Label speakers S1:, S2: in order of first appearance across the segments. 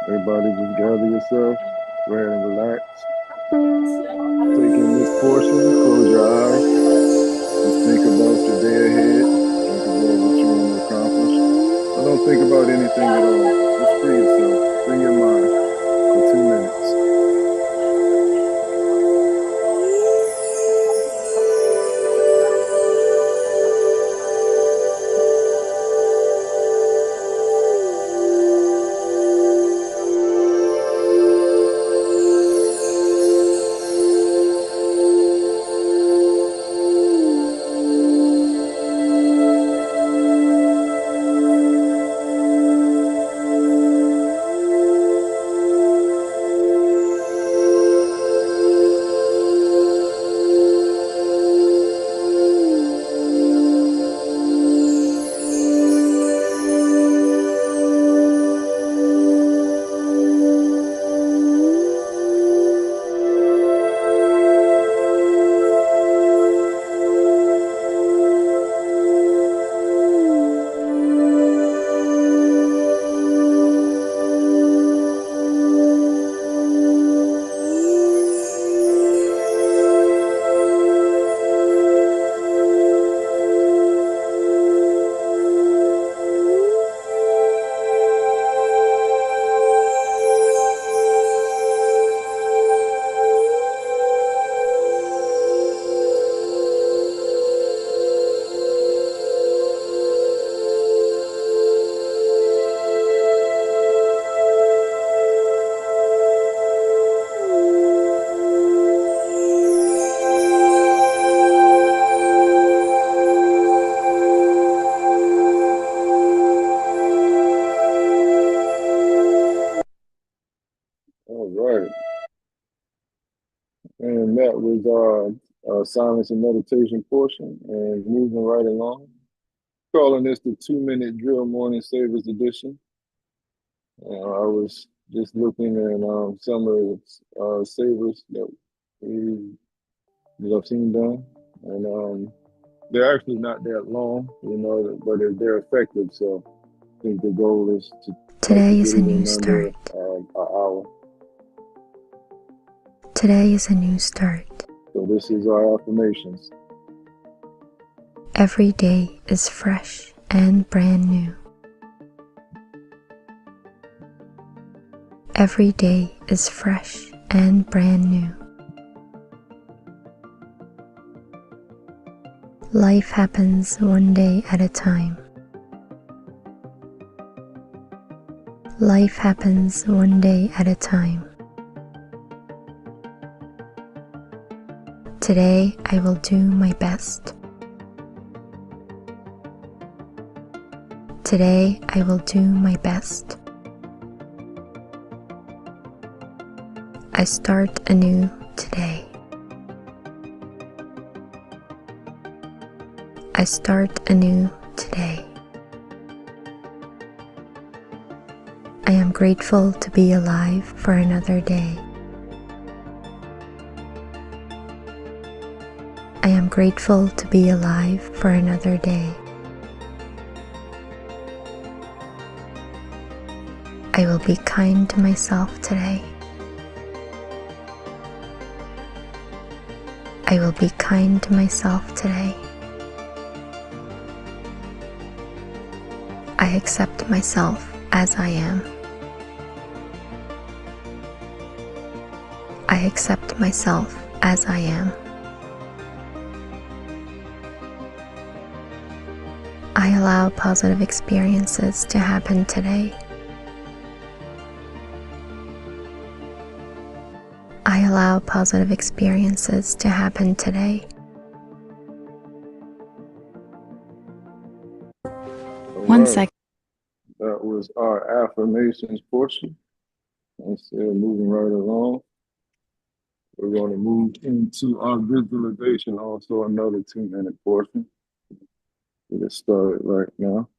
S1: Everybody just gather yourself, go ahead and relax. Take in this portion, close your eyes, just think about your day ahead, think about what you want to accomplish. Or don't think about anything at all. Just free yourself, free your mind for 2 minutes. All right. And that was our silence and meditation portion. And moving right along, calling this the 2 minute drill morning savers edition. I was just looking at some of the savers we, that I've seen done. And they're actually not that long, but they're effective. So I think the goal is to try to
S2: Today is
S1: get
S2: a
S1: it
S2: new
S1: in under
S2: start.
S1: an hour.
S2: Today is a new start.
S1: So this is our affirmations.
S2: Every day is fresh and brand new. Every day is fresh and brand new. Life happens one day at a time. Life happens one day at a time. Today I will do my best. Today I will do my best. I start anew today. I start anew today. I am grateful to be alive for another day. I am grateful to be alive for another day. I will be kind to myself today. I will be kind to myself today. I accept myself as I am. I accept myself as I am. I allow positive experiences to happen today. I allow positive experiences to happen today.
S1: One second. That was our affirmations portion. Instead of moving right along, we're going to move into our visualization, also another 2 minute portion. We'll get started right now.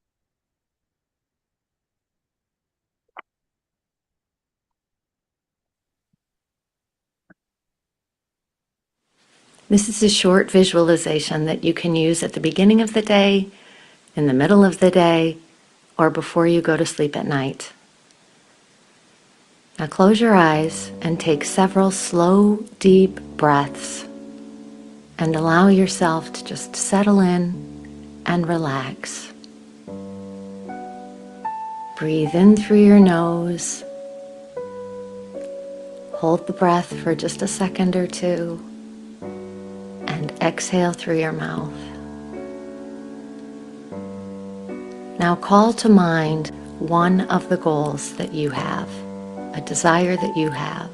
S3: This is a short visualization that you can use at the beginning of the day, in the middle of the day, or before you go to sleep at night. Now close your eyes and take several slow, deep breaths and allow yourself to just settle in and relax. Breathe in through your nose. Hold the breath for just a second or two and exhale through your mouth. Now call to mind one of the goals that you have, a desire that you have.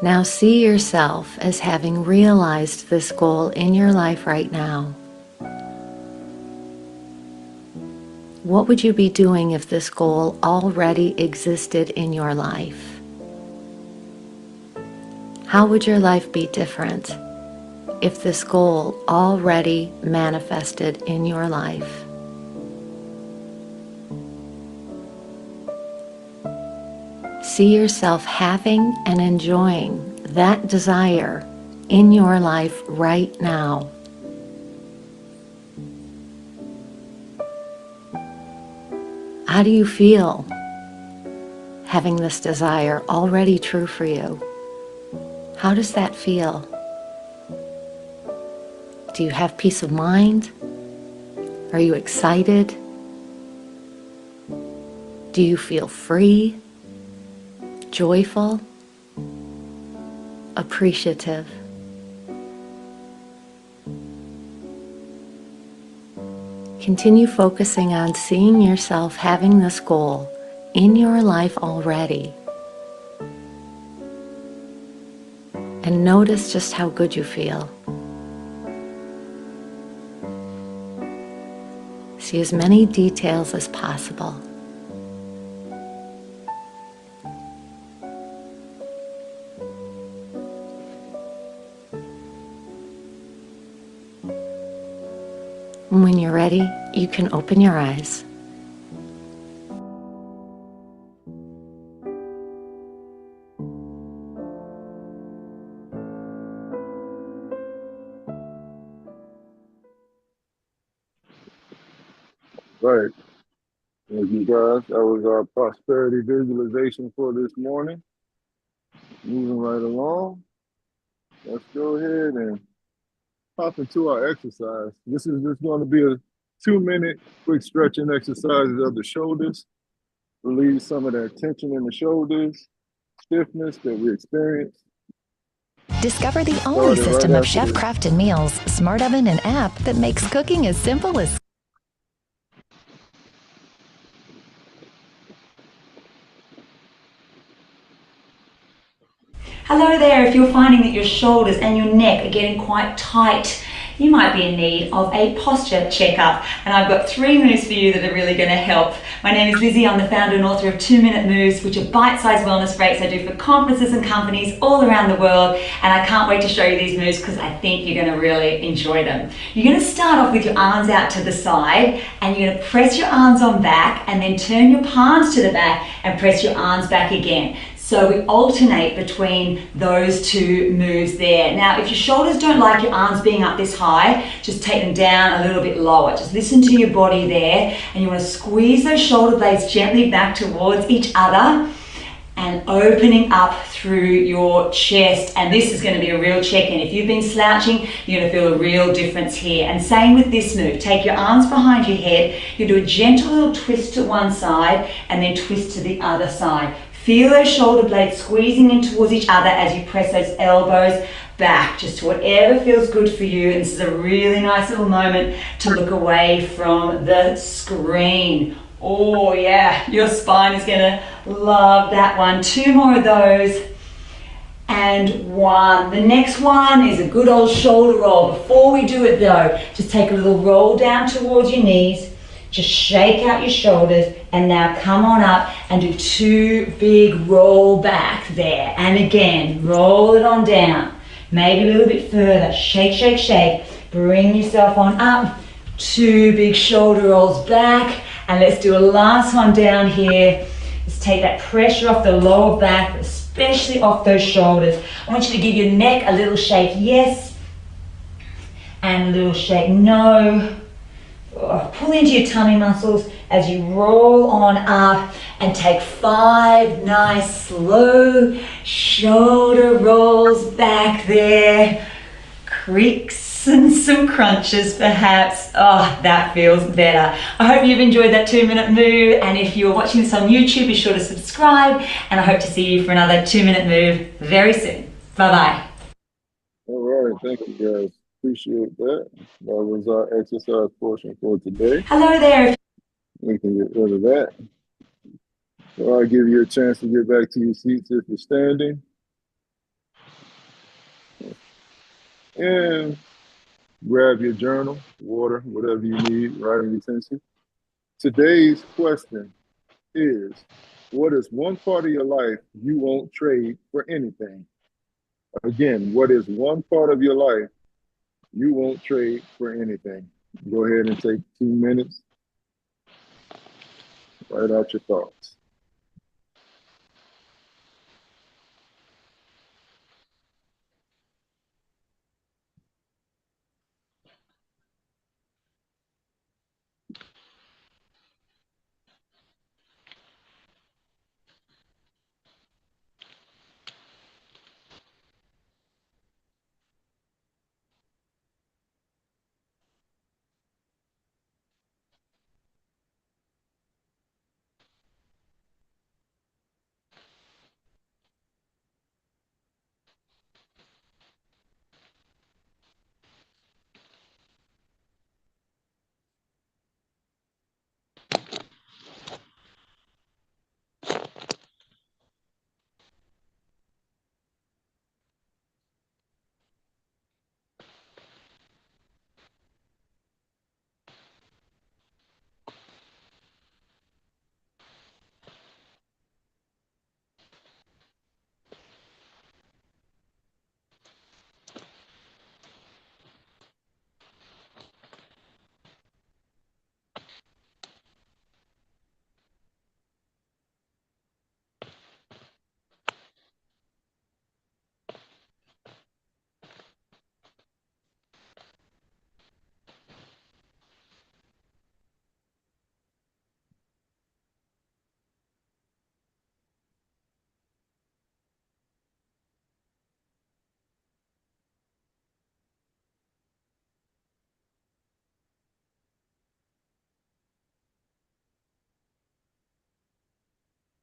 S3: Now see yourself as having realized this goal in your life right now. What would you be doing if this goal already existed in your life? How would your life be different if this goal already manifested in your life? See yourself having and enjoying that desire in your life right now. How do you feel having this desire already true for you? How does that feel? Do you have peace of mind? Are you excited? Do you feel free, joyful, appreciative? Continue focusing on seeing yourself having this goal in your life already. And notice just how good you feel. See as many details as possible. And when you're ready, you can open your eyes.
S1: Right. Thank you guys. That was our prosperity visualization for this morning. Moving right along. Let's go ahead and hop into our exercise. This is just going to be a 2-minute quick stretching exercises of the shoulders. Release some of that tension in the shoulders, stiffness that we experience.
S4: Discover the only system of chef-crafted meals, smart oven, and app that makes cooking as simple as...
S5: Hello there, if you're finding that your shoulders and your neck are getting quite tight, you might be in need of a posture checkup, and I've got 3 moves for you that are really going to help. My name is Lizzie, I'm the founder and author of 2-Minute Moves, which are bite-sized wellness breaks I do for conferences and companies all around the world, and I can't wait to show you these moves because I think you're going to really enjoy them. You're going to start off with your arms out to the side, and you're going to press your arms on back and then turn your palms to the back and press your arms back again. So we alternate between those 2 moves there. Now, if your shoulders don't like your arms being up this high, just take them down a little bit lower. Just listen to your body there, and you want to squeeze those shoulder blades gently back towards each other and opening up through your chest. And this is going to be a real check-in. If you've been slouching, you're going to feel a real difference here. And same with this move. Take your arms behind your head. You do a gentle little twist to one side and then twist to the other side. Feel those shoulder blades squeezing in towards each other as you press those elbows back, just to whatever feels good for you. And this is a really nice little moment to look away from the screen. Oh yeah, your spine is gonna love that one. 2 more of those. And 1. The next one is a good old shoulder roll. Before we do it though, just take a little roll down towards your knees. Just shake out your shoulders, and now come on up and do 2 big roll back there. And again, roll it on down. Maybe a little bit further. Shake, shake, shake. Bring yourself on up. 2 big shoulder rolls back. And let's do a last one down here. Let's take that pressure off the lower back, especially off those shoulders. I want you to give your neck a little shake, yes, and a little shake, no. Pull into your tummy muscles as you roll on up and take 5 nice slow shoulder rolls back there. Creaks and some crunches perhaps. Oh, that feels better. I hope you've enjoyed that 2-minute move, and if you're watching this on YouTube, be sure to subscribe, and I hope to see you for another 2-minute move very soon. Bye-bye.
S1: All right, thank you guys. Appreciate that. That was our exercise portion for today.
S5: Hello there.
S1: We can get rid of that. So I'll give you a chance to get back to your seats if you're standing. And grab your journal, water, whatever you need, writing utensil. Today's question is, what is one part of your life you won't trade for anything? Again, what is one part of your life you won't trade for anything? Go ahead and take 2 minutes. Write out your thoughts.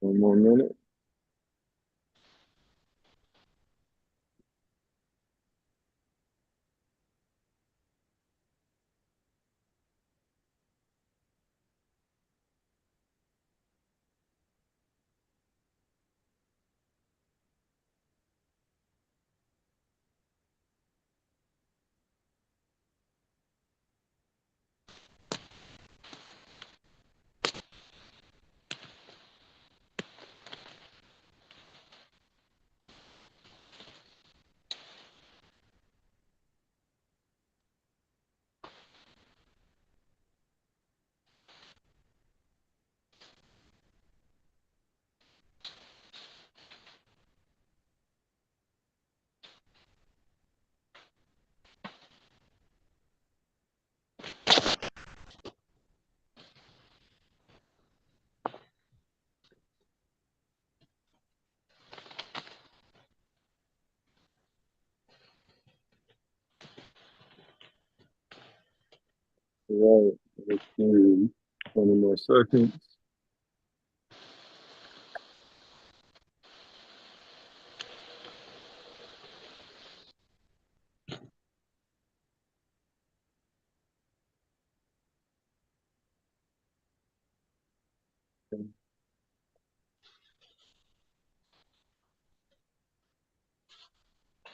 S1: One more minute. All right, let's do 20 more seconds.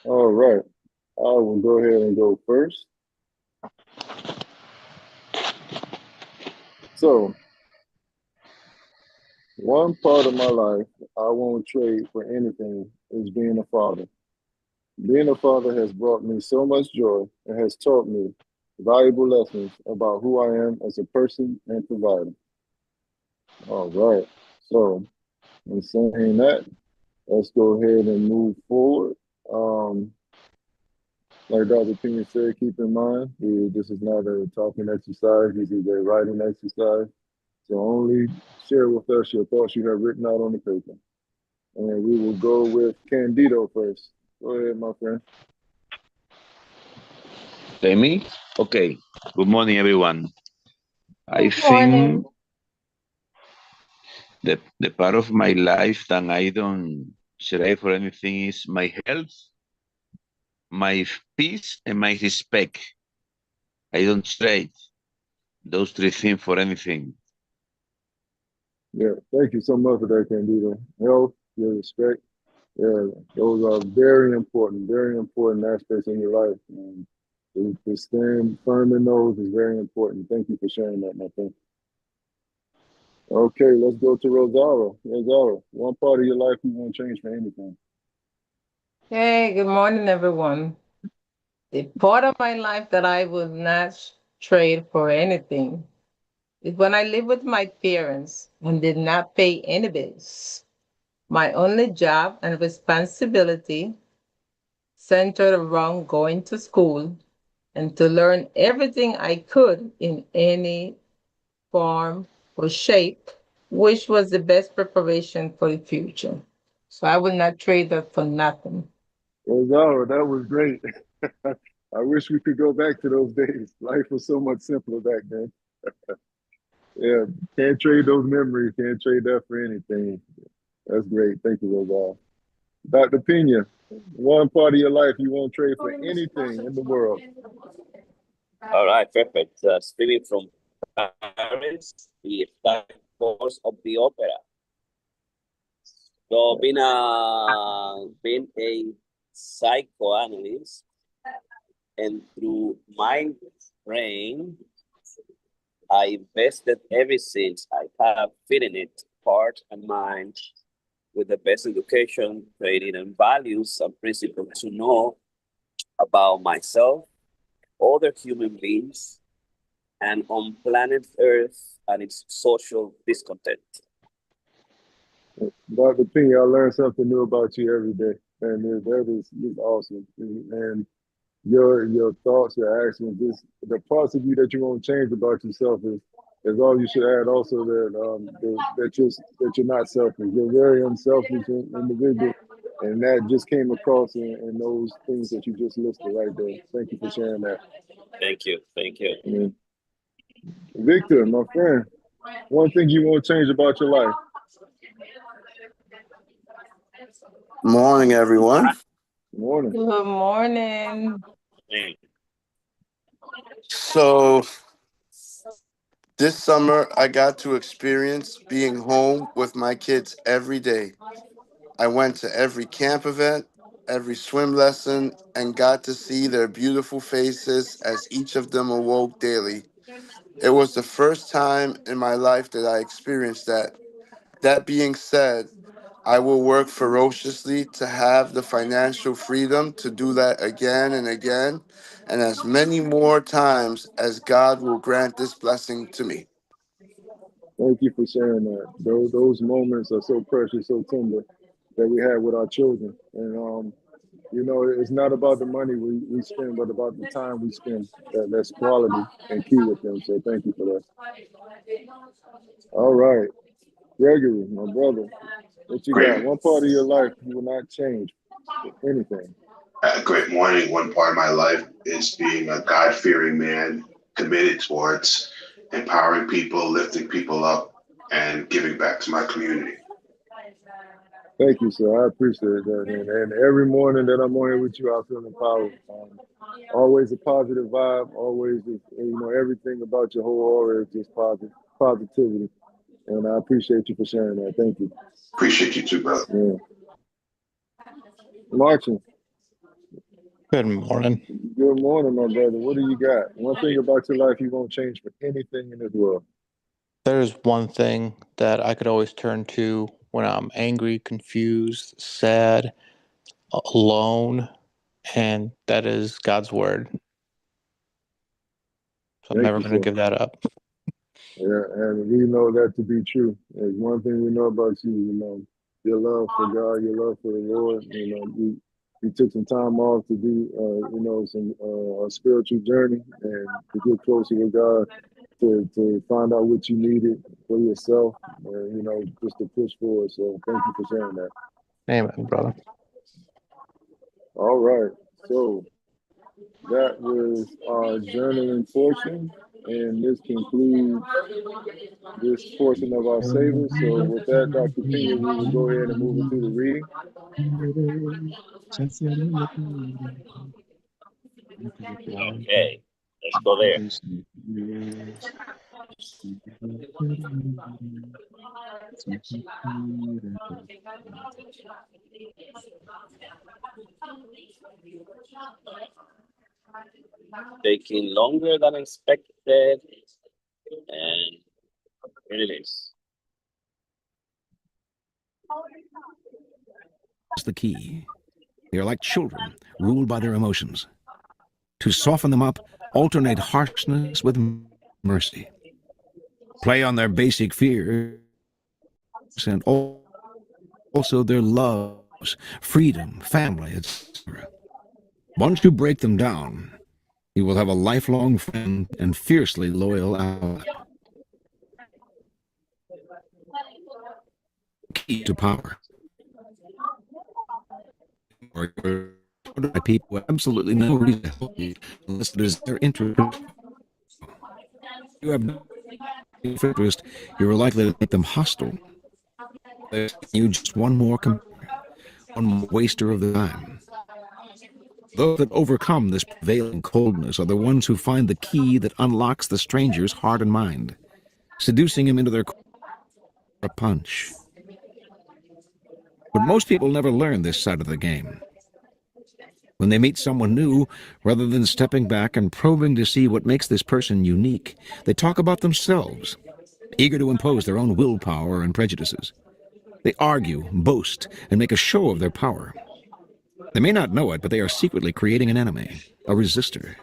S1: All right, I will go ahead and go first. So, one part of my life I won't trade for anything is being a father. Being a father has brought me so much joy and has taught me valuable lessons about who I am as a person and provider. All right, so in saying that, let's go ahead and move forward. Um, Like Dr. Piña said, keep in mind, this is not a talking exercise. This is a writing exercise. So only share with us your thoughts you have written out on the paper. And we will go with Candido first. Go ahead, my friend.
S6: Me? Okay. Good morning, everyone. I
S7: Good
S6: think
S7: morning.
S6: the part of my life that I don't trade for anything is my health, my peace, and my respect. I don't trade those three things for anything.
S1: Yeah, thank you so much for that, Candido. Health, your respect. Yeah, those are very important aspects in your life. And to stand firm in those is very important. Thank you for sharing that, my friend. Okay, let's go to Rosario. Rosario, one part of your life you won't change for anything.
S7: Hey, good morning, everyone. The part of my life that I would not trade for anything is when I lived with my parents and did not pay any bills. My only job and responsibility centered around going to school and to learn everything I could in any form or shape, which was the best preparation for the future. So I would not trade that for nothing.
S1: Rosario, that was great. I wish we could go back to those days. Life was so much simpler back then. Yeah, can't trade those memories. Can't trade that for anything. That's great. Thank you, Rosario. Dr. Pena, one part of your life you won't trade for anything in the world.
S8: All right, perfect. Speaking from Paris, the Star Course of the Opera. So, being a psychoanalyst, and through my brain, I invested ever since I have fitting it heart and mind with the best education, training, and values and principles to know about myself, other human beings, and on planet Earth and its social discontent.
S1: Dr. Pena, I learn something new about you every day. And that is awesome. And your thoughts, your actions, this the parts of you that you won't change about yourself is all you should add. Also, that you're not selfish. You're a very unselfish individual, and that just came across in those things that you just listed right there. Thank you for sharing that.
S8: Thank you. Thank you.
S1: And Victor, my friend, one thing you won't change about your life.
S9: Morning, everyone.
S1: Good morning.
S7: Good morning.
S9: So, this summer, I got to experience being home with my kids every day. I went to every camp event, every swim lesson, and got to see their beautiful faces as each of them awoke daily. It was the first time in my life that I experienced that. That being said, I will work ferociously to have the financial freedom to do that again and again, and as many more times as God will grant this blessing to me.
S1: Thank you for sharing that. Those moments are so precious, so tender that we have with our children. And it's not about the money we spend, but about the time we spend. That's quality and key with them. So thank you for that. All right, Gregory, my brother, what you got?
S10: Great,
S1: One part of your life you will not change for anything.
S10: great morning. One part of my life is being a God-fearing man, committed towards empowering people, lifting people up, and giving back to my community.
S1: Thank you, sir. I appreciate that. And every morning that I'm on here with you, I feel empowered. Always a positive vibe. Always, everything about your whole aura is just positivity. And I appreciate you for sharing that. Thank you.
S10: Appreciate you too, brother.
S1: Yeah. Martin,
S11: Good morning.
S1: good morning, my brother. What do you got? One thing about your life you won't change for anything in this world.
S11: There's one thing that I could always turn to when I'm angry, confused, sad, alone, and that is God's word. So I'm
S1: Thank
S11: never
S1: you,
S11: going to
S1: sir.
S11: give that up.
S1: Yeah, and we know that to be true. There's one thing we know about you, your love for God, your love for the Lord. he took some time off to do, some a spiritual journey and to get closer with God, to find out what you needed for yourself, and just to push forward. So thank you for sharing that.
S11: Amen, brother.
S1: All right, so that was our journaling portion, and this concludes this portion of our savings. So with that, Dr. Piña, we will go ahead and move into the reading.
S8: Okay, let's go there. Taking longer than expected, and here it is.
S12: Is the key. They are like children, ruled by their emotions. To soften them up, alternate harshness with mercy. Play on their basic fears and also their loves, freedom, family, etc. Once you break them down, you will have a lifelong friend and fiercely loyal ally. Key to power. Or people who have absolutely no reason to help you unless it is their interest. You have no interest, you're likely to make them hostile. You just one more waster of the time. Those that overcome this prevailing coldness are the ones who find the key that unlocks the stranger's heart and mind, seducing him into their a punch. But most people never learn this side of the game. When they meet someone new, rather than stepping back and probing to see what makes this person unique, they talk about themselves, eager to impose their own willpower and prejudices. They argue, boast, and make a show of their power. They may not know it, but they are secretly creating an enemy, a resistor,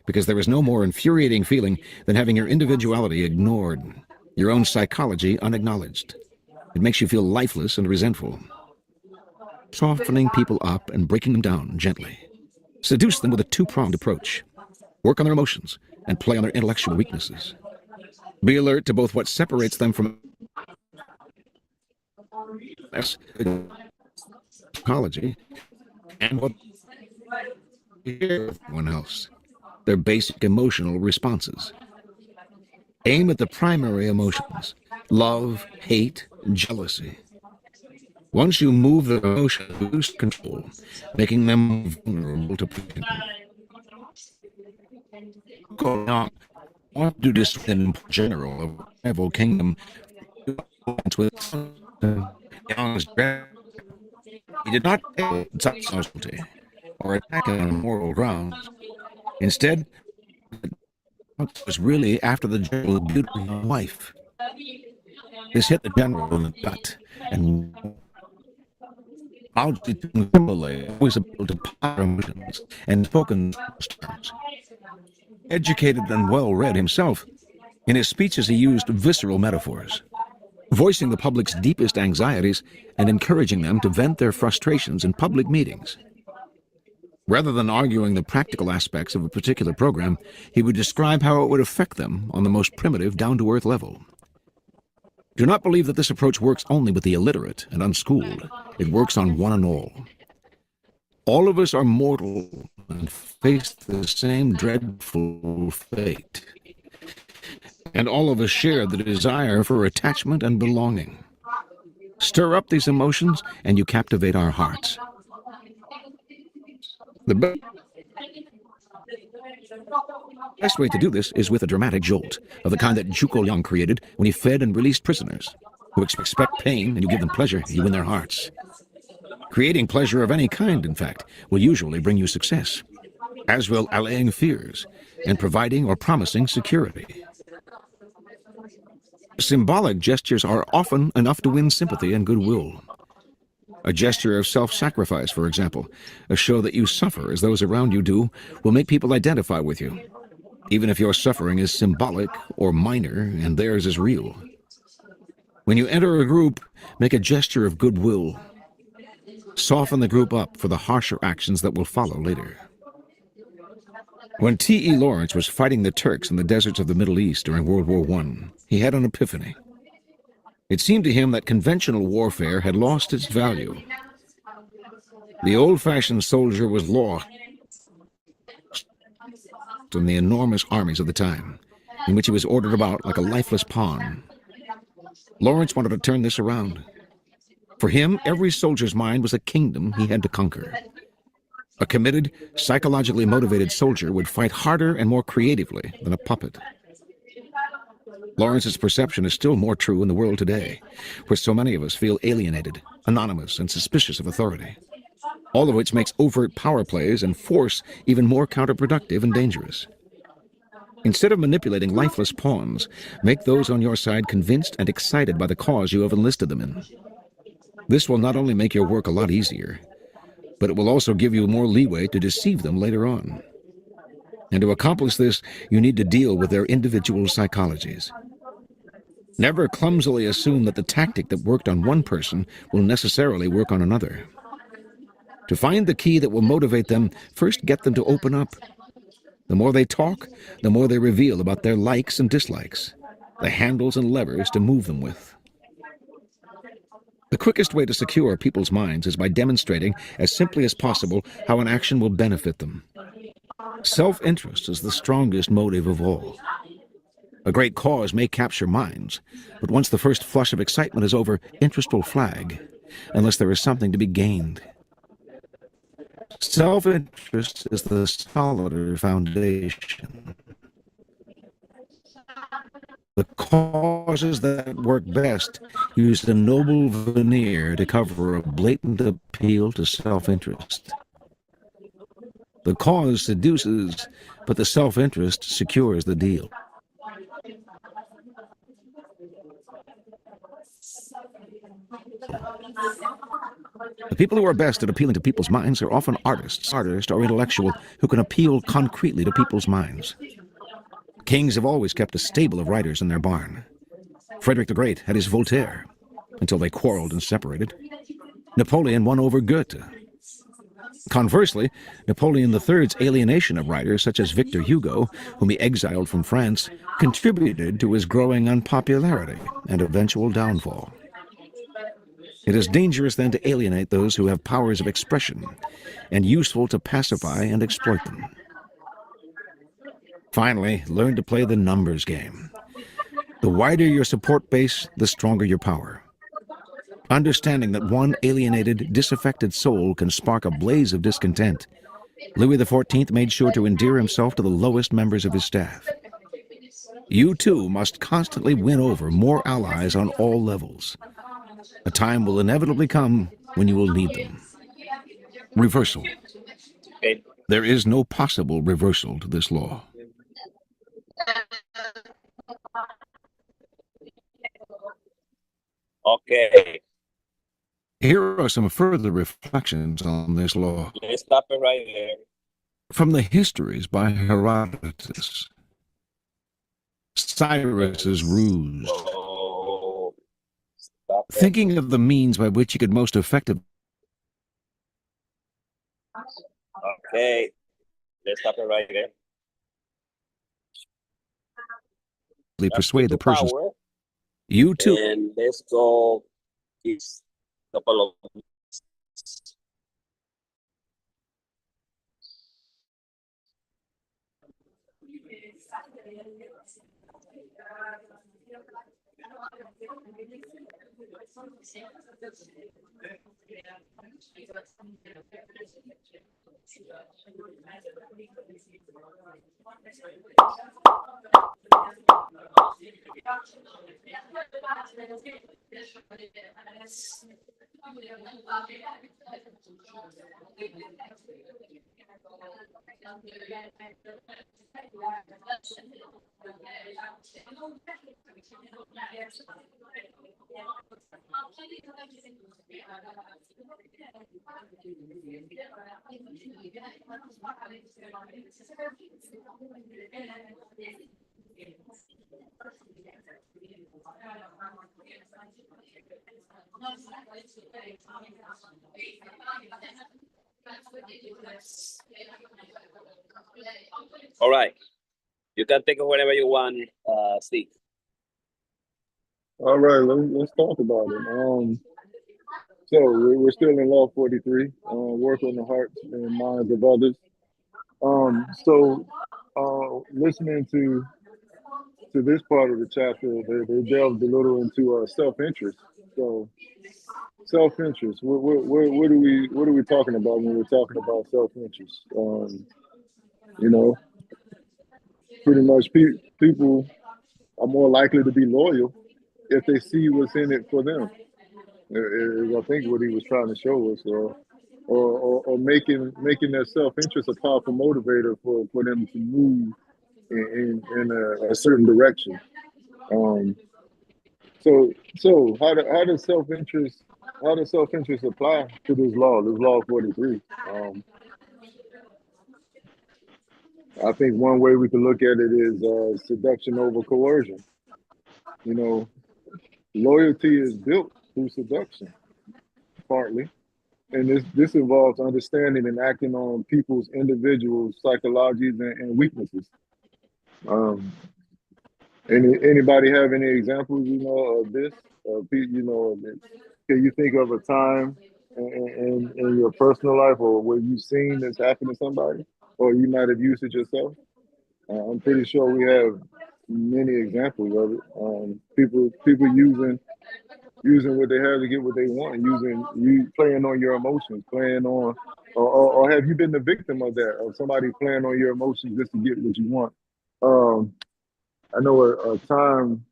S12: because there is no more infuriating feeling than having your individuality ignored, your own psychology unacknowledged. It makes you feel lifeless and resentful. Softening people up and breaking them down gently. Seduce them with a two-pronged approach. Work on their emotions and play on their intellectual weaknesses. Be alert to both what separates them from psychology and what everyone else, their basic emotional responses. Aim at the primary emotions: love, hate, jealousy. Once you move the emotion, lose control, making them vulnerable to pain. Want to do this in general of rival kingdom with he did not kill sovereignty or attack it on moral grounds. Instead, it was really after the general's beautiful wife. This hit the general in the gut, and Timberlake was able to power emotions and spoken terms. Educated and well-read himself, in his speeches he used visceral metaphors, voicing the public's deepest anxieties and encouraging them to vent their frustrations in public meetings. Rather than arguing the practical aspects of a particular program, he would describe how it would affect them on the most primitive, down-to-earth level. Do not believe that this approach works only with the illiterate and unschooled. It works on one and all. All of us are mortal and face the same dreadful fate. And all of us share the desire for attachment and belonging. Stir up these emotions and you captivate our hearts. The best way to do this is with a dramatic jolt, of the kind that Zhuge Liang created when he fed and released prisoners, who expect pain and you give them pleasure, you win their hearts. Creating pleasure of any kind, in fact, will usually bring you success, as will allaying fears and providing or promising security. Symbolic gestures are often enough to win sympathy and goodwill. A gesture of self-sacrifice, for example, a show that you suffer as those around you do, will make people identify with you, even if your suffering is symbolic or minor and theirs is real. When you enter a group, make a gesture of goodwill. soften the group up for the harsher actions that will follow later. When T.E. Lawrence was fighting the Turks in the deserts of the Middle East during World War I, he had an epiphany. It seemed to him that conventional warfare had lost its value. The old-fashioned soldier was lost in the enormous armies of the time, in which he was ordered about like a lifeless pawn. Lawrence wanted to turn this around. For him, every soldier's mind was a kingdom he had to conquer. A committed, psychologically motivated soldier would fight harder and more creatively than a puppet. Lawrence's perception is still more true in the world today, where so many of us feel alienated, anonymous, and suspicious of authority, all of which makes overt power plays and force even more counterproductive and dangerous. Instead of manipulating lifeless pawns, make those on your side convinced and excited by the cause you have enlisted them in. This will not only make your work a lot easier, but it will also give you more leeway to deceive them later on. And to accomplish this, you need to deal with their individual psychologies. Never clumsily assume that the tactic that worked on one person will necessarily work on another. To find the key that will motivate them, first get them to open up. The more they talk, the more they reveal about their likes and dislikes, the handles and levers to move them with. The quickest way to secure people's minds is by demonstrating, as simply as possible, how an action will benefit them. Self-interest is the strongest motive of all. A great cause may capture minds, but once the first flush of excitement is over, interest will flag, unless there is something to be gained. Self-interest is the solider foundation. The causes that work best use the noble veneer to cover a blatant appeal to self-interest. The cause seduces, but the self-interest secures the deal. The people who are best at appealing to people's minds are often artists or intellectual who can appeal concretely to people's minds. Kings have always kept a stable of writers in their barn. Frederick the Great had his Voltaire, until they quarreled and separated. Napoleon won over Goethe. Conversely, Napoleon III's alienation of writers such as Victor Hugo, whom he exiled from France, contributed to his growing unpopularity and eventual downfall. It is dangerous then to alienate those who have powers of expression, and useful to pacify and exploit them. Finally, learn to play the numbers game. The wider your support base, the stronger your power. Understanding that one alienated, disaffected soul can spark a blaze of discontent, Louis XIV made sure to endear himself to the lowest members of his staff. You too must constantly win over more allies on all levels. A time will inevitably come when you will need them. Reversal. There is no possible reversal to this law.
S8: Okay.
S12: Here are some further reflections on this law.
S8: Let's stop it right there.
S12: From the Histories by Herodotus. Cyrus's ruse.
S8: Oh, stop it.
S12: Thinking of the means by which he could most effectively
S8: Okay. Let's stop it right there.
S12: persuade the Persians.
S8: Power.
S12: You too.
S8: And let's go this couple of All right. You can take it whenever you want, Steve.
S1: All right, let's talk about it. So we're still in Law 43. Work on the hearts and minds of others. Listening to this part of the chapter, they delved a little into self-interest. So self-interest. What are we talking about when we're talking about self-interest? You know, pretty much people are more likely to be loyal if they see what's in it for them. Is I think what he was trying to show us, or making their self-interest a powerful motivator for them to move in a certain direction. Um, so how does self-interest apply to this law 43? I think one way we can look at it is seduction over coercion. You know, loyalty is built through seduction, partly. And this involves understanding and acting on people's individual psychologies and weaknesses. Um, anybody have any examples, of this? Can you think of a time in your personal life or where you've seen this happen to somebody, or you might have used it yourself? I'm pretty sure we have many examples of it. People using what they have to get what they want, playing on your emotions, playing on, or have you been the victim of that, of somebody playing on your emotions just to get what you want? I know a time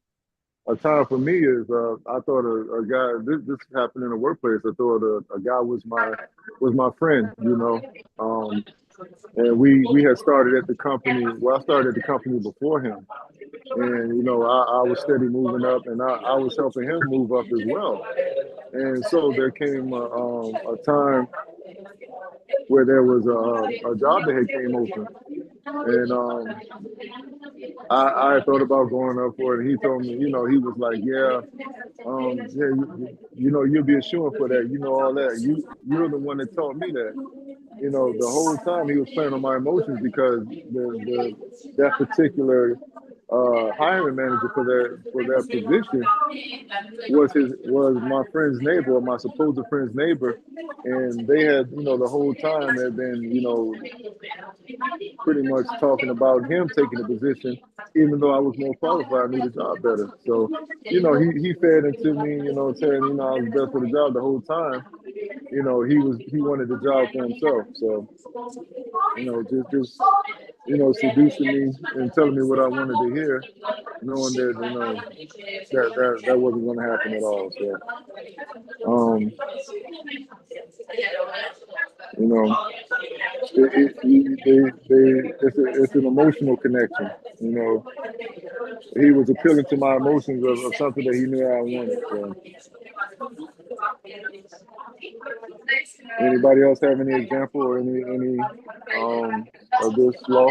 S1: for me is I thought a guy. This happened in the workplace. I thought a guy was my friend, and we had started at the company. Well, I started at the company before him, and I was steady moving up, and I was helping him move up as well. And so there came a time where there was a job that had came open, and I thought about going up for it. And he told me, he was like, yeah, you'll be assured for that, all that. You're the one that taught me that. The whole time he was playing on my emotions because that particular hiring manager for that position was my friend's neighbor, or my supposed friend's neighbor, and they had the whole time had been pretty much talking about him taking the position, even though I was more qualified, knew the job better. So he fed into me, saying I was best for the job the whole time. He wanted the job for himself. So just seducing me and telling me what I wanted to hear, knowing that that wasn't going to happen at all. So it's an emotional connection. He was appealing to my emotions of something that he knew I wanted. So. Anybody else have any example or any of this law?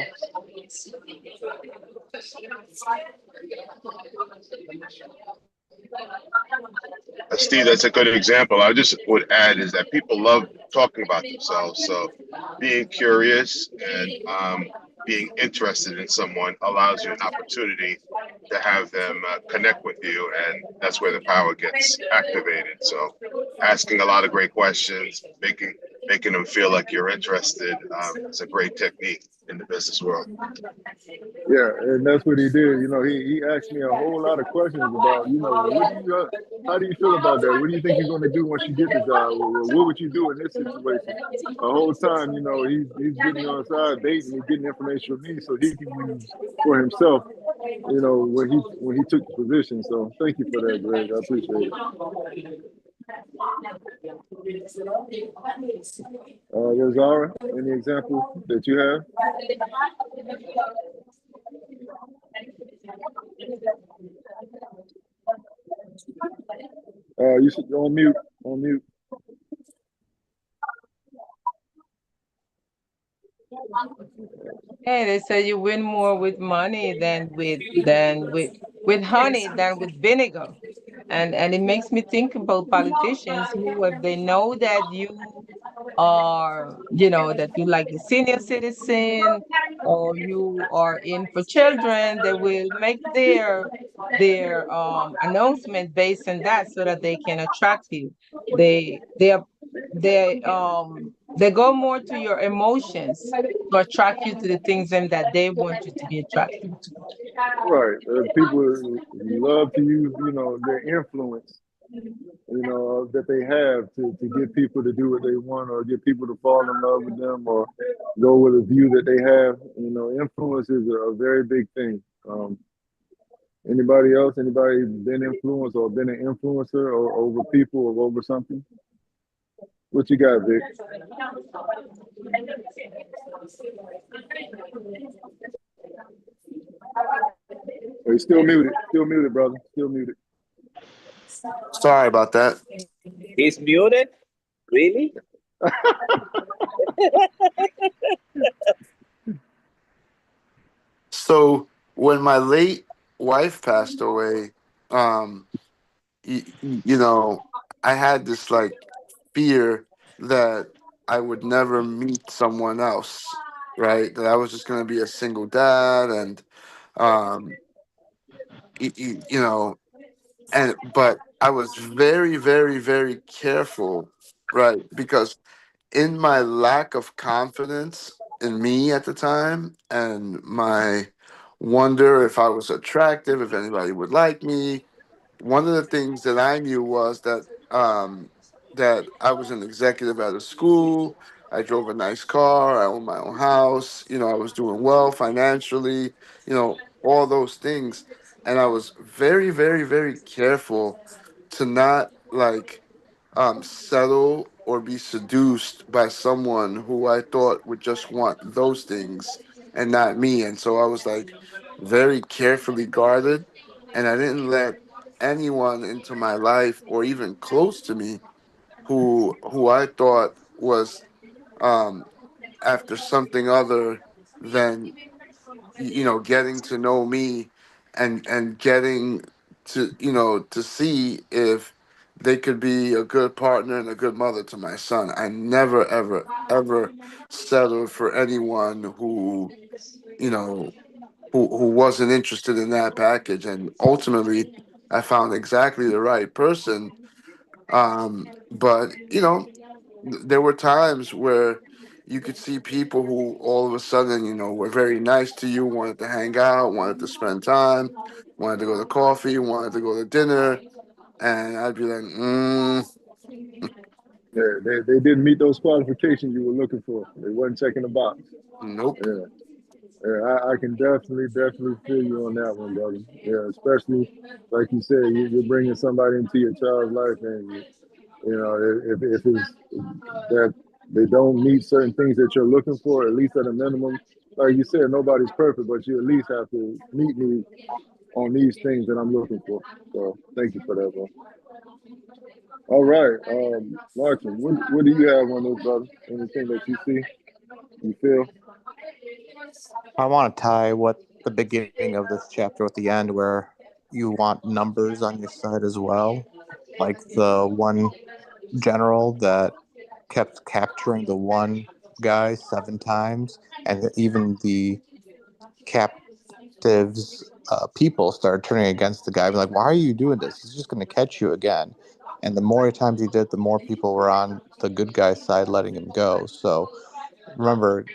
S10: Steve, that's a good example. I just would add is that people love talking about themselves. So being curious and being interested in someone allows you an opportunity to have them connect with you. And that's where the power gets activated. So asking a lot of great questions, making them feel like you're interested is a great technique in the business world.
S1: Yeah, and that's what he did. He asked me a whole lot of questions about, how do you feel about that? What do you think you're going to do once you get the job? What would you do in this situation? The whole time, he's getting me on the side, dating and getting information from me so he can use for himself, when he took the position. So thank you for that, Greg. I appreciate it. Rosara, any example that you have? You should on mute. On mute.
S7: Yeah, they say you win more with money than with honey than with vinegar. And it makes me think about politicians who, if they know that you are, that you like the senior citizen or you are in for children, they will make their announcement based on that so that they can attract you. They go more to your emotions to attract you to the things that they want you to be attracted to.
S1: Right. People love to use, their influence, that they have to get people to do what they want or get people to fall in love with them or go with a view that they have. Influence is a very big thing. Anybody else? Anybody been influenced or been an influencer or over people or over something? What you got, Vic? Are you still muted? Still muted, brother. Still muted.
S9: Sorry about that.
S8: He's muted? Really?
S9: So when my late wife passed away, um, you know, I had this like fear that I would never meet someone else, right? That I was just going to be a single dad, and um, you know, and but I was very, very, very careful, right? Because in my lack of confidence in me at the time, and my wonder if I was attractive, if anybody would like me, one of the things that I knew was that I was an executive at a school. I drove a nice car. I owned my own house. I was doing well financially. All those things, and I was very, very, very careful to not like settle or be seduced by someone who I thought would just want those things and not me. And so I was like very carefully guarded, and I didn't let anyone into my life or even close to me who I thought was um after something other than getting to know me and getting to see if they could be a good partner and a good mother to my son. I never ever ever settled for anyone you know who wasn't interested in that package, and ultimately I found exactly the right person. But there were times where you could see people who all of a sudden, were very nice to you, wanted to hang out, wanted to spend time, wanted to go to coffee, wanted to go to dinner, and I'd be like,
S1: Yeah, they didn't meet those qualifications you were looking for. They wasn't checking the box.
S9: nope.
S1: Yeah. Yeah, I can definitely feel you on that one, brother. Yeah, especially like you said, you're bringing somebody into your child's life, and if it's that they don't meet certain things that you're looking for, at least at a minimum. Like you said, nobody's perfect, but you at least have to meet me on these things that I'm looking for. So thank you for that, bro. All right, Martin, what do you have on this, brother? Anything that you see, you feel?
S11: I want to tie what the beginning of this chapter with the end, where you want numbers on your side as well, like the one general that kept capturing the one guy 7 times, and even the captives people started turning against the guy, like, why are you doing this? He's just going to catch you again. And the more times he did, the more people were on the good guy's side, letting him go. So remember,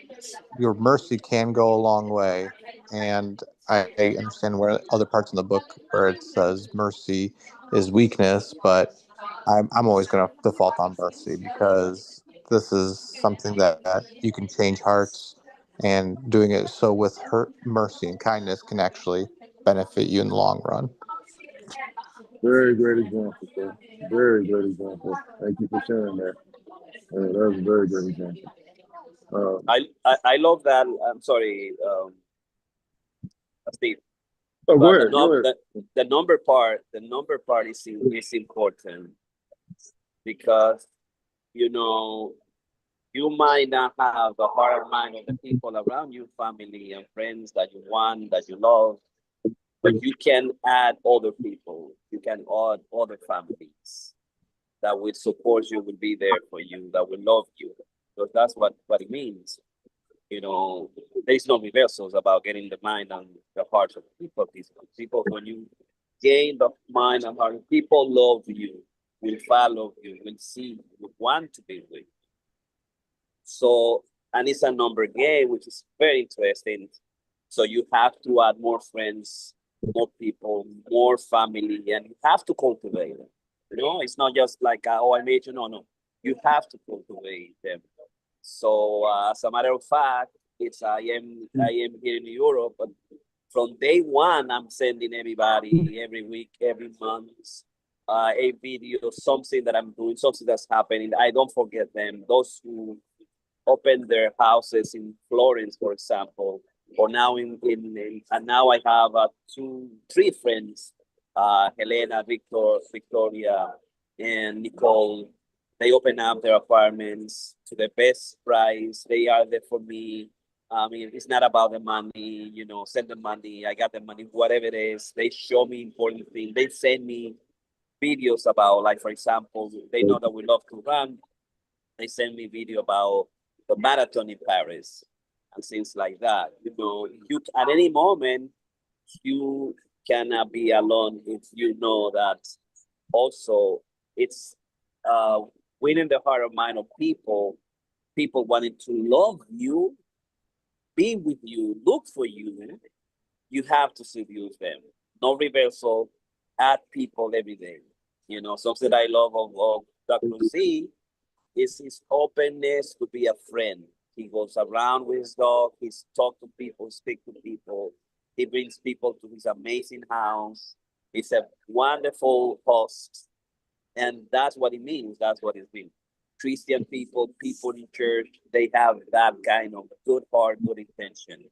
S11: your mercy can go a long way. And I understand where other parts in the book where it says mercy is weakness, but I'm always going to default on mercy, because this is something that you can change hearts, and doing it so with her mercy and kindness can actually benefit you in the long run.
S1: Very great example, sir. Very great example. Thank you for sharing that. That was a very great example.
S8: I love that. I'm sorry, Steve.
S1: Oh, go
S8: But
S1: ahead. Go ahead.
S8: the number part is important because you know You might not have the heart and mind of the people around you, family and friends that you want, that you love, but you can add other people. You can add other families that will support you, will be there for you, that will love you. Because that's what it means. You know, there's no reversals about getting the mind and the hearts of people. People, when you gain the mind and heart, people love you, will follow you, will see you, will want to be with you. So, and it's a number game, which is very interesting. So you have to add more friends, more people, more family, and you have to cultivate them. You know, it's not just like, oh, I made you. No, no. You have to cultivate them. So, as a matter of fact, I am here in Europe, but from day one, I'm sending everybody every week, every month, a video, something that I'm doing, something that's happening. I don't forget them. Those who open their houses in Florence, for example, or now and now I have three friends, Helena, Victoria, and Nicole. They open up their apartments to the best price. They are there for me. I mean, it's not about the money, you know, send the money, I got the money, whatever it is. They show me important things. They send me videos about, like, for example, they know that we love to run. They send me video about the marathon in Paris and things like that. You know, you at any moment you cannot be alone if you know that also it's uh, winning the heart and mind of people, people wanting to love you, be with you, look for you. You have to seduce them. No reversal. Add people every day. You know, something I love of Dr. Z is his openness to be a friend. He goes around with his dog. He's talk to people, speak to people. He brings people to his amazing house. He's a wonderful host, and that's what it means. That's what it's been. Christian people, people in church, they have that kind of good heart, good intention.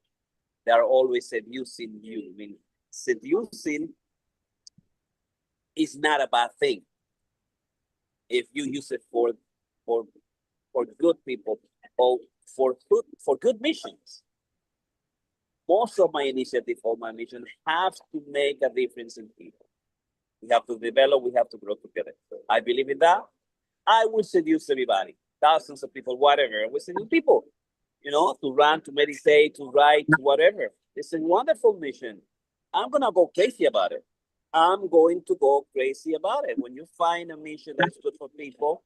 S8: They are always seducing you. I mean, seducing is not a bad thing if you use it for for good people or for good missions. Most of my initiative, all my missions have to make a difference in people. We have to develop, we have to grow together. I believe in that. I will seduce everybody, thousands of people, whatever. We seduce people, you know, to run, to meditate, to write, to whatever. It's a wonderful mission. I'm gonna go crazy about it. I'm going to go crazy about it. When you find a mission that's good for people,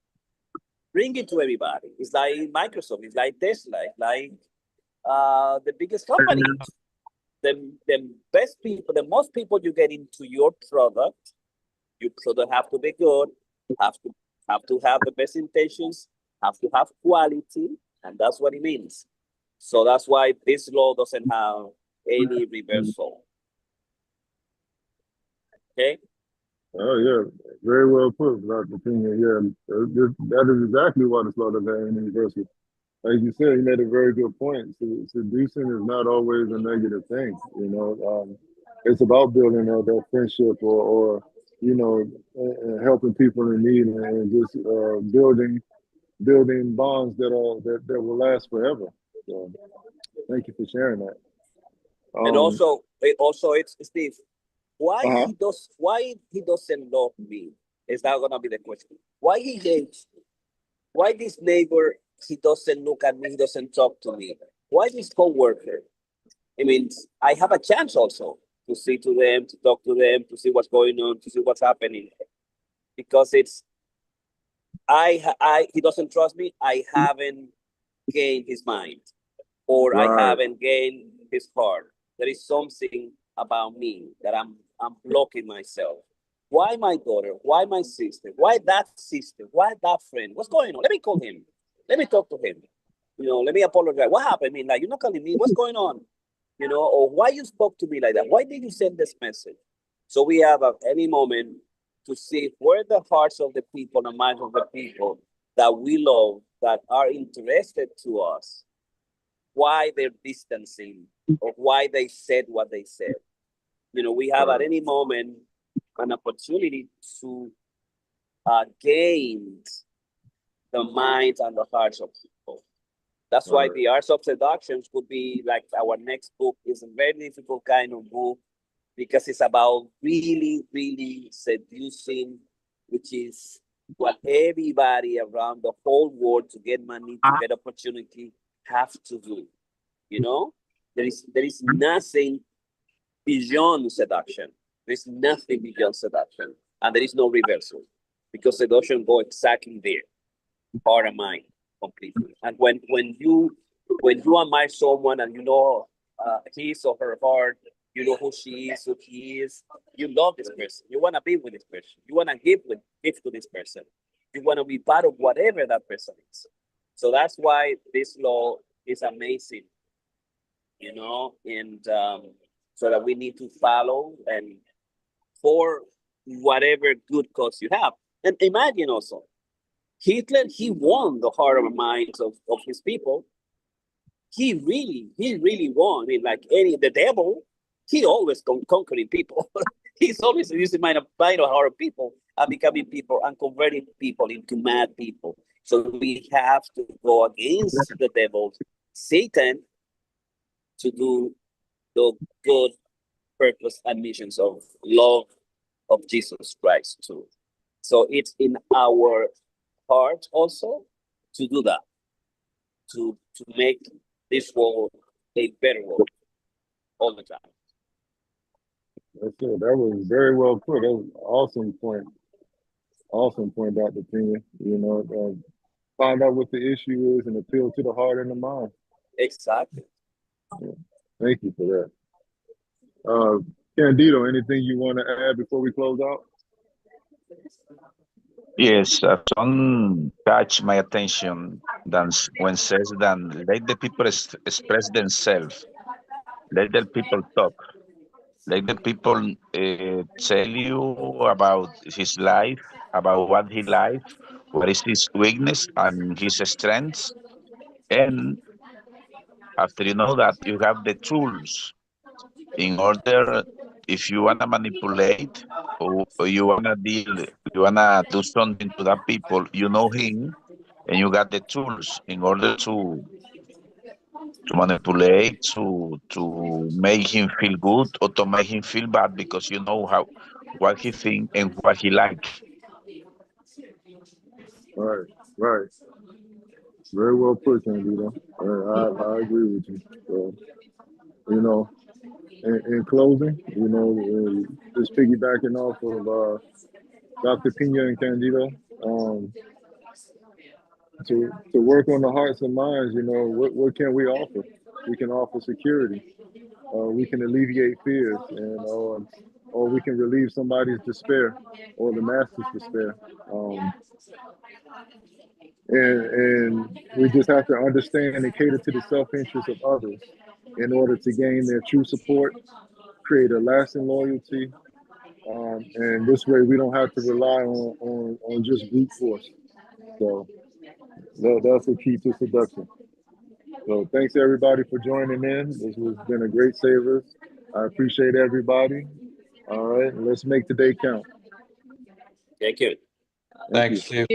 S8: bring it to everybody. It's like Microsoft, it's like Tesla, it's like the biggest company. The best people, the most people you get into your product have to be good, have to have the best intentions, have to have quality, and that's what it means. So that's why this law doesn't have any reversal. Okay.
S1: Oh yeah, very well put, Dr. Piña. Yeah, that is exactly why the slaughter is universal. Like you said, you made a very good point. Seducing is not always a negative thing. You know, it's about building that friendship or you know, helping people in need and just building bonds that will last forever. So, thank you for sharing that.
S8: And also it's Steve.
S1: Uh-huh.
S8: Why he doesn't love me? Is that gonna be the question? Why he hates? Why this neighbor, he doesn't look at me, he doesn't talk to me? Why this coworker? I mean, I have a chance also to see to them, to talk to them, to see what's going on, to see what's happening. Because it's he doesn't trust me. I haven't gained his mind, or I
S1: Right.
S8: haven't gained his heart. There is something about me that I'm blocking myself. Why my daughter? Why my sister? Why that sister? Why that friend? What's going on? Let me call him. Let me talk to him. You know, let me apologize. What happened? I mean, like, you're not calling me. What's going on? You know, or why you spoke to me like that? Why did you send this message? So we have at any moment to see where the hearts of the people, the minds of the people that we love, that are interested to us, why they're distancing or why they said what they said. You know, we have at any moment an opportunity to gain the minds and the hearts of people. That's why the Arts of Seductions could be like our next book. Is a very difficult kind of book because it's about really, really seducing, which is what everybody around the whole world to get money, to get opportunity, have to do. You know, there is nothing beyond seduction. There's nothing beyond seduction, and there is no reversal because seduction go exactly there, heart and mind, completely. And when you admire someone and you know his or her heart, you know who she is, who he is, you love this person. You want to be with this person. You want to give to this person. You want to be part of whatever that person is. So that's why this law is amazing, you know, and so that we need to follow and for whatever good cause you have. And imagine also, Hitler, he won the heart and minds of his people. He really won. I mean, like the devil, he always conquering people. He's always using mind of heart of people and becoming people and converting people into mad people. So we have to go against the devil, Satan, to do the good purpose and missions of love of Jesus Christ too. So it's in our heart also to do that, to make this world a better world all the time.
S1: That's it. That was very well put. That was an awesome point. Awesome point, Dr. Piña. You know, find out what the issue is and appeal to the heart and the mind.
S8: Exactly.
S1: Yeah. Thank you for that. Candido, anything you want to add before we close out?
S6: Yes, some catch my attention than when says that let the people express themselves, let the people talk, let the people tell you about his life, about what he likes, what is his weakness and his strengths, and after you know that, you have the tools in order if you wanna manipulate or you wanna deal, you wanna do something to that people, you know him and you got the tools in order to manipulate, to make him feel good or to make him feel bad because you know how what he think and what he like.
S1: Right, right. Very well put, Candido. I agree with you. So, you know, in closing, you know, just piggybacking off of Dr. Piña and Candido, to work on the hearts and minds, you know, what can we offer? We can offer security. We can alleviate fears, and or we can relieve somebody's despair or the master's despair. And we just have to understand and cater to the self-interest of others in order to gain their true support, create a lasting loyalty, and this way we don't have to rely on just brute force. So that's the key to seduction. So thanks everybody for joining in. This has been a great Savers. I appreciate everybody. All right, let's make today count.
S8: Thank you.
S11: Thanks, Steve.